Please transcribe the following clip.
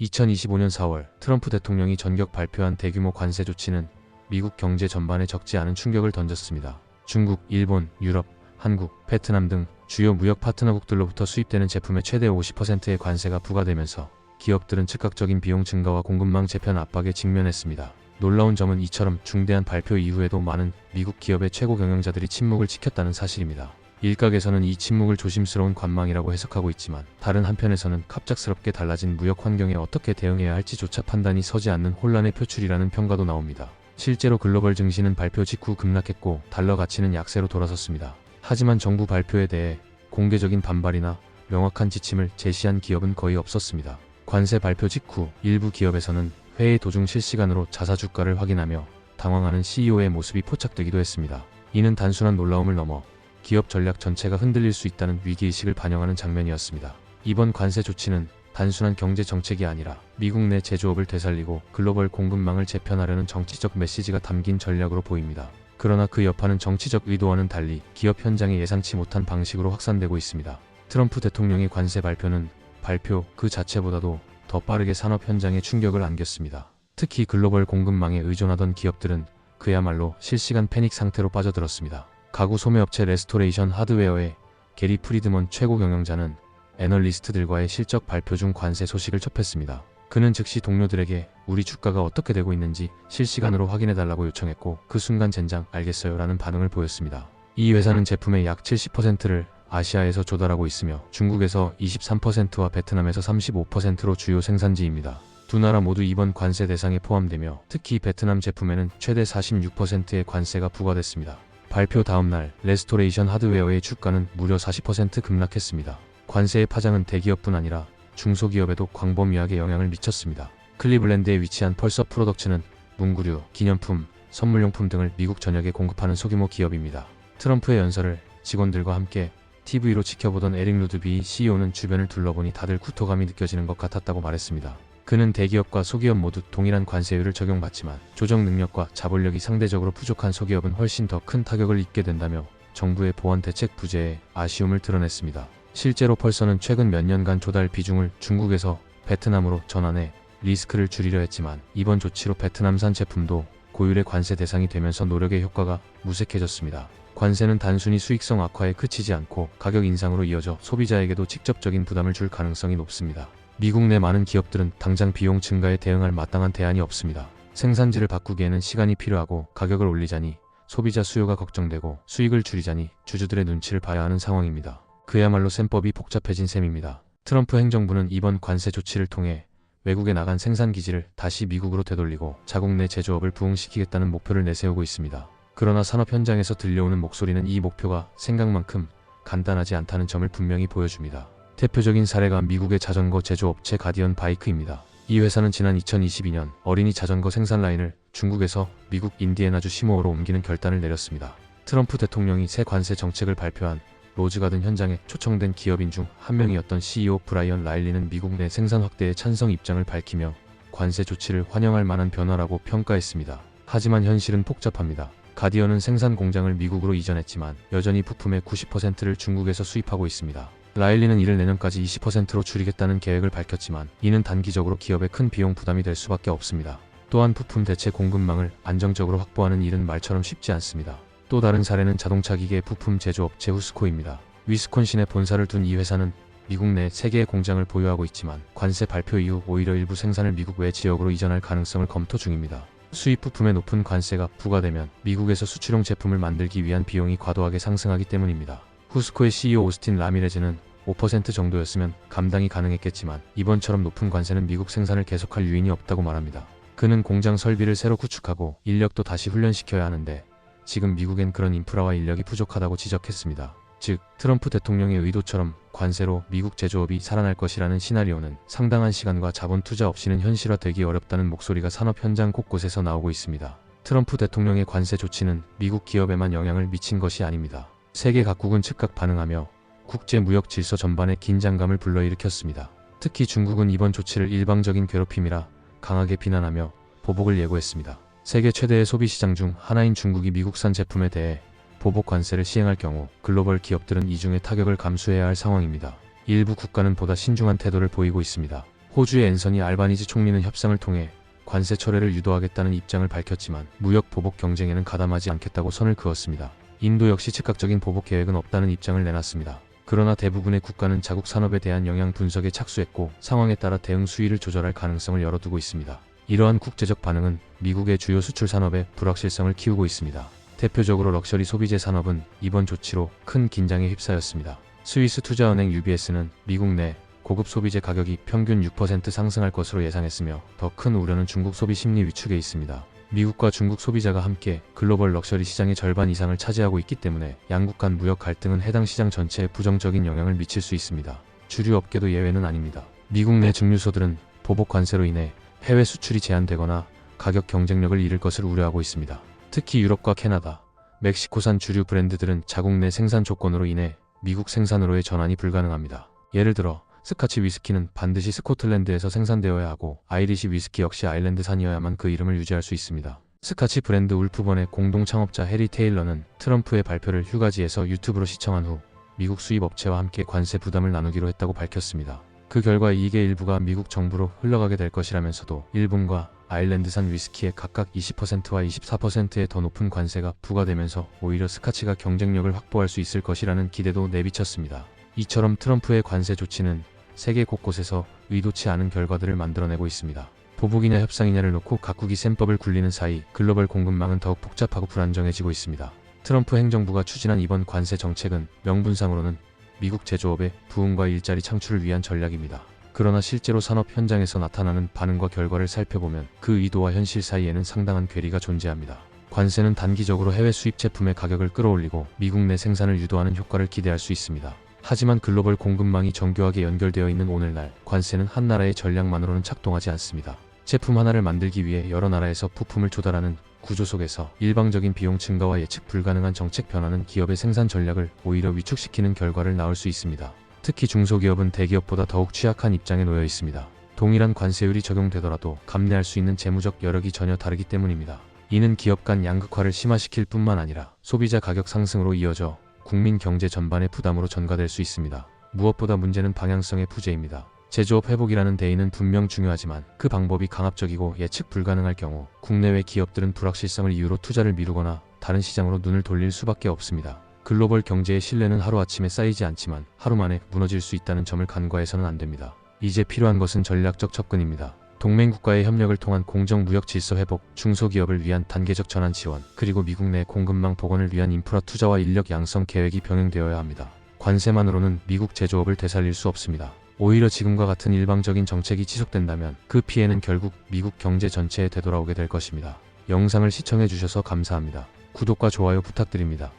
2025년 4월 트럼프 대통령이 전격 발표한 대규모 관세 조치는 미국 경제 전반에 적지 않은 충격을 던졌습니다. 중국, 일본, 유럽, 한국, 베트남 등 주요 무역 파트너국들로부터 수입되는 제품의 최대 50%의 관세가 부과되면서 기업들은 즉각적인 비용 증가와 공급망 재편 압박에 직면했습니다. 놀라운 점은 이처럼 중대한 발표 이후에도 많은 미국 기업의 최고 경영자들이 침묵을 지켰다는 사실입니다. 일각에서는 이 침묵을 조심스러운 관망이라고 해석하고 있지만, 다른 한편에서는 갑작스럽게 달라진 무역 환경에 어떻게 대응해야 할지조차 판단이 서지 않는 혼란의 표출이라는 평가도 나옵니다. 실제로 글로벌 증시는 발표 직후 급락했고 달러 가치는 약세로 돌아섰습니다. 하지만 정부 발표에 대해 공개적인 반발이나 명확한 지침을 제시한 기업은 거의 없었습니다. 관세 발표 직후 일부 기업에서는 회의 도중 실시간으로 자사 주가를 확인하며 당황하는 CEO의 모습이 포착되기도 했습니다. 이는 단순한 놀라움을 넘어 기업 전략 전체가 흔들릴 수 있다는 위기의식을 반영하는 장면이었습니다. 이번 관세 조치는 단순한 경제 정책이 아니라 미국 내 제조업을 되살리고 글로벌 공급망을 재편하려는 정치적 메시지가 담긴 전략으로 보입니다. 그러나 그 여파는 정치적 의도와는 달리 기업 현장에 예상치 못한 방식으로 확산되고 있습니다. 트럼프 대통령의 관세 발표는 발표 그 자체보다도 더 빠르게 산업 현장에 충격을 안겼습니다. 특히 글로벌 공급망에 의존하던 기업들은 그야말로 실시간 패닉 상태로 빠져들었습니다. 가구 소매업체 레스토레이션 하드웨어의 게리 프리드먼 최고 경영자는 애널리스트들과의 실적 발표 중 관세 소식을 접했습니다. 그는 즉시 동료들에게 우리 주가가 어떻게 되고 있는지 실시간으로 확인해달라고 요청했고, 그 순간 젠장 알겠어요 라는 반응을 보였습니다. 이 회사는 제품의 약 70%를 아시아에서 조달하고 있으며 중국에서 23%와 베트남에서 35%로 주요 생산지입니다. 두 나라 모두 이번 관세 대상에 포함되며 특히 베트남 제품에는 최대 46%의 관세가 부과됐습니다. 발표 다음날 레스토레이션 하드웨어의 주가는 무려 40% 급락했습니다. 관세의 파장은 대기업뿐 아니라 중소기업에도 광범위하게 영향을 미쳤습니다. 클리블랜드에 위치한 펄서 프로덕츠는 문구류, 기념품, 선물용품 등을 미국 전역에 공급하는 소규모 기업입니다. 트럼프의 연설을 직원들과 함께 TV로 지켜보던 에릭 루드비 CEO는 주변을 둘러보니 다들 구토감이 느껴지는 것 같았다고 말했습니다. 그는 대기업과 소기업 모두 동일한 관세율을 적용받지만 조정 능력과 자본력이 상대적으로 부족한 소기업은 훨씬 더 큰 타격을 입게 된다며 정부의 보완 대책 부재에 아쉬움을 드러냈습니다. 실제로 펄서는 최근 몇 년간 조달 비중을 중국에서 베트남으로 전환해 리스크를 줄이려 했지만, 이번 조치로 베트남산 제품도 고율의 관세 대상이 되면서 노력의 효과가 무색해졌습니다. 관세는 단순히 수익성 악화에 그치지 않고 가격 인상으로 이어져 소비자에게도 직접적인 부담을 줄 가능성이 높습니다. 미국 내 많은 기업들은 당장 비용 증가에 대응할 마땅한 대안이 없습니다. 생산지를 바꾸기에는 시간이 필요하고, 가격을 올리자니 소비자 수요가 걱정되고, 수익을 줄이자니 주주들의 눈치를 봐야 하는 상황입니다. 그야말로 셈법이 복잡해진 셈입니다. 트럼프 행정부는 이번 관세 조치를 통해 외국에 나간 생산기지를 다시 미국으로 되돌리고 자국 내 제조업을 부흥시키겠다는 목표를 내세우고 있습니다. 그러나 산업 현장에서 들려오는 목소리는 이 목표가 생각만큼 간단하지 않다는 점을 분명히 보여줍니다. 대표적인 사례가 미국의 자전거 제조업체 가디언 바이크입니다. 이 회사는 지난 2022년 어린이 자전거 생산 라인을 중국에서 미국 인디애나주 시모어로 옮기는 결단을 내렸습니다. 트럼프 대통령이 새 관세 정책을 발표한 로즈가든 현장에 초청된 기업인 중 한 명이었던 CEO 브라이언 라일리는 미국 내 생산 확대에 찬성 입장을 밝히며 관세 조치를 환영할 만한 변화라고 평가했습니다. 하지만 현실은 복잡합니다. 가디언은 생산 공장을 미국으로 이전했지만 여전히 부품의 90%를 중국에서 수입하고 있습니다. 라일리는 이를 내년까지 20%로 줄이겠다는 계획을 밝혔지만, 이는 단기적으로 기업에 큰 비용 부담이 될 수밖에 없습니다. 또한 부품 대체 공급망을 안정적으로 확보하는 일은 말처럼 쉽지 않습니다. 또 다른 사례는 자동차 기계 부품 제조업체 후스코입니다. 위스콘신에 본사를 둔 이 회사는 미국 내 3개의 공장을 보유하고 있지만 관세 발표 이후 오히려 일부 생산을 미국 외 지역으로 이전할 가능성을 검토 중입니다. 수입 부품에 높은 관세가 부과되면 미국에서 수출용 제품을 만들기 위한 비용이 과도하게 상승하기 때문입니다. 후스코의 CEO 오스틴 라미레즈는 5% 정도였으면 감당이 가능했겠지만 이번처럼 높은 관세는 미국 생산을 계속할 유인이 없다고 말합니다. 그는 공장 설비를 새로 구축하고 인력도 다시 훈련시켜야 하는데 지금 미국엔 그런 인프라와 인력이 부족하다고 지적했습니다. 즉, 트럼프 대통령의 의도처럼 관세로 미국 제조업이 살아날 것이라는 시나리오는 상당한 시간과 자본 투자 없이는 현실화되기 어렵다는 목소리가 산업 현장 곳곳에서 나오고 있습니다. 트럼프 대통령의 관세 조치는 미국 기업에만 영향을 미친 것이 아닙니다. 세계 각국은 즉각 반응하며 국제 무역 질서 전반에 긴장감을 불러일으켰습니다. 특히 중국은 이번 조치를 일방적인 괴롭힘이라 강하게 비난하며 보복을 예고했습니다. 세계 최대의 소비시장 중 하나인 중국이 미국산 제품에 대해 보복 관세를 시행할 경우 글로벌 기업들은 이중의 타격을 감수해야 할 상황입니다. 일부 국가는 보다 신중한 태도를 보이고 있습니다. 호주의 앤서니 알바니지 총리는 협상을 통해 관세 철회를 유도하겠다는 입장을 밝혔지만 무역 보복 경쟁에는 가담하지 않겠다고 선을 그었습니다. 인도 역시 즉각적인 보복 계획은 없다는 입장을 내놨습니다. 그러나 대부분의 국가는 자국 산업에 대한 영향 분석에 착수했고 상황에 따라 대응 수위를 조절할 가능성을 열어두고 있습니다. 이러한 국제적 반응은 미국의 주요 수출 산업의 불확실성을 키우고 있습니다. 대표적으로 럭셔리 소비재 산업은 이번 조치로 큰 긴장에 휩싸였습니다. 스위스 투자은행 UBS는 미국 내 고급 소비재 가격이 평균 6% 상승할 것으로 예상했으며 더 큰 우려는 중국 소비 심리 위축에 있습니다. 미국과 중국 소비자가 함께 글로벌 럭셔리 시장의 절반 이상을 차지하고 있기 때문에 양국 간 무역 갈등은 해당 시장 전체에 부정적인 영향을 미칠 수 있습니다. 주류 업계도 예외는 아닙니다. 미국 내 증류소들은 보복 관세로 인해 해외 수출이 제한되거나 가격 경쟁력을 잃을 것을 우려하고 있습니다. 특히 유럽과 캐나다, 멕시코산 주류 브랜드들은 자국 내 생산 조건으로 인해 미국 생산으로의 전환이 불가능합니다. 예를 들어 스카치 위스키는 반드시 스코틀랜드에서 생산되어야 하고 아이리시 위스키 역시 아일랜드산이어야만 그 이름을 유지할 수 있습니다. 스카치 브랜드 울프번의 공동 창업자 해리 테일러는 트럼프의 발표를 휴가지에서 유튜브로 시청한 후 미국 수입 업체와 함께 관세 부담을 나누기로 했다고 밝혔습니다. 그 결과 이익의 일부가 미국 정부로 흘러가게 될 것이라면서도 일본과 아일랜드산 위스키에 각각 20%와 24%의 더 높은 관세가 부과되면서 오히려 스카치가 경쟁력을 확보할 수 있을 것이라는 기대도 내비쳤습니다. 이처럼 트럼프의 관세 조치는 세계 곳곳에서 의도치 않은 결과들을 만들어내고 있습니다. 보복이냐 협상이냐를 놓고 각국이 셈법을 굴리는 사이 글로벌 공급망은 더욱 복잡하고 불안정해지고 있습니다. 트럼프 행정부가 추진한 이번 관세 정책은 명분상으로는 미국 제조업의 부흥과 일자리 창출을 위한 전략입니다. 그러나 실제로 산업 현장에서 나타나는 반응과 결과를 살펴보면 그 의도와 현실 사이에는 상당한 괴리가 존재합니다. 관세는 단기적으로 해외 수입 제품의 가격을 끌어올리고 미국 내 생산을 유도하는 효과를 기대할 수 있습니다. 하지만 글로벌 공급망이 정교하게 연결되어 있는 오늘날 관세는 한 나라의 전략만으로는 작동하지 않습니다. 제품 하나를 만들기 위해 여러 나라에서 부품을 조달하는 구조 속에서 일방적인 비용 증가와 예측 불가능한 정책 변화는 기업의 생산 전략을 오히려 위축시키는 결과를 낳을 수 있습니다. 특히 중소기업은 대기업보다 더욱 취약한 입장에 놓여 있습니다. 동일한 관세율이 적용되더라도 감내할 수 있는 재무적 여력이 전혀 다르기 때문입니다. 이는 기업 간 양극화를 심화시킬 뿐만 아니라 소비자 가격 상승으로 이어져 국민 경제 전반의 부담으로 전가될 수 있습니다. 무엇보다 문제는 방향성의 부재입니다. 제조업 회복이라는 대의는 분명 중요하지만 그 방법이 강압적이고 예측 불가능할 경우 국내외 기업들은 불확실성을 이유로 투자를 미루거나 다른 시장으로 눈을 돌릴 수밖에 없습니다. 글로벌 경제의 신뢰는 하루아침에 쌓이지 않지만 하루 만에 무너질 수 있다는 점을 간과해서는 안 됩니다. 이제 필요한 것은 전략적 접근입니다. 동맹국가의 협력을 통한 공정무역 질서 회복, 중소기업을 위한 단계적 전환 지원, 그리고 미국 내 공급망 복원을 위한 인프라 투자와 인력 양성 계획이 병행되어야 합니다. 관세만으로는 미국 제조업을 되살릴 수 없습니다. 오히려 지금과 같은 일방적인 정책이 지속된다면 그 피해는 결국 미국 경제 전체에 되돌아오게 될 것입니다. 영상을 시청해 주셔서 감사합니다. 구독과 좋아요 부탁드립니다.